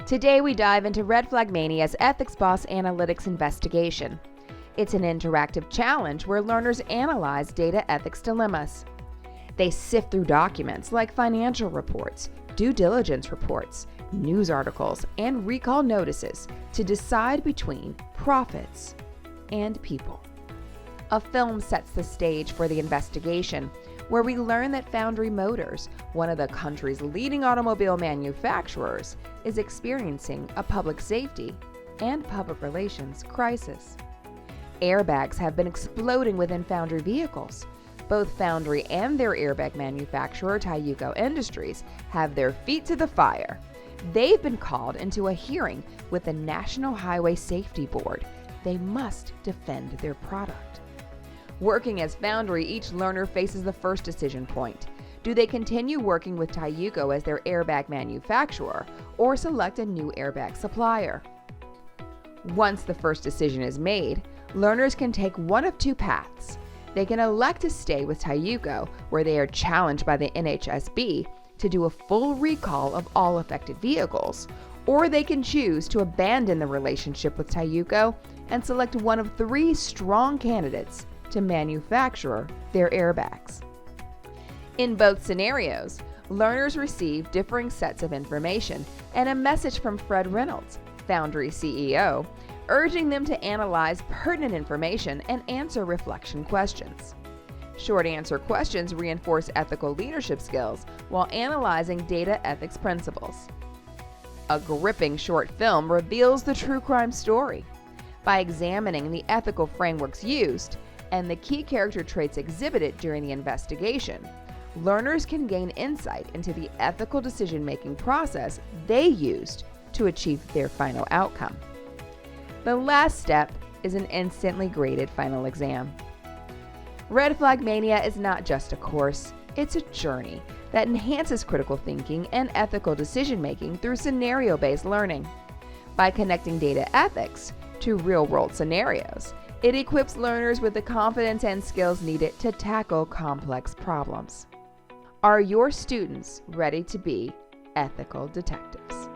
Today we dive into Red Flag Mania's Ethics Boss Analytics Investigation. It's an interactive challenge where learners analyze data ethics dilemmas. They sift through documents like financial reports, due diligence reports, news articles, and recall notices to decide between profits and people. A film sets the stage for the investigation, where we learn that Foundry Motors, one of the country's leading automobile manufacturers, is experiencing a public safety and public relations crisis. Airbags have been exploding within Foundry vehicles. Both Foundry and their airbag manufacturer, Tayuko Industries, have their feet to the fire. They've been called into a hearing with the National Highway Safety Board. They must defend their product. Working as Foundry, each learner faces the first decision point. Do they continue working with Tayuko as their airbag manufacturer or select a new airbag supplier? Once the first decision is made, learners can take one of two paths. They can elect to stay with Tayuko, where they are challenged by the NHSB to do a full recall of all affected vehicles, or they can choose to abandon the relationship with Tayuko and select one of three strong candidates to manufacture their airbags. In both scenarios, learners receive differing sets of information and a message from Fred Reynolds, Foundry CEO, urging them to analyze pertinent information and answer reflection questions. Short answer questions reinforce ethical leadership skills while analyzing data ethics principles. A gripping short film reveals the true crime story. By examining the ethical frameworks used and the key character traits exhibited during the investigation, learners can gain insight into the ethical decision-making process they used to achieve their final outcome. The last step is an instantly graded final exam. Red Flag Mania is not just a course, it's a journey that enhances critical thinking and ethical decision-making through scenario-based learning. By connecting data ethics to real-world scenarios, it equips learners with the confidence and skills needed to tackle complex problems. Are your students ready to be ethical detectives?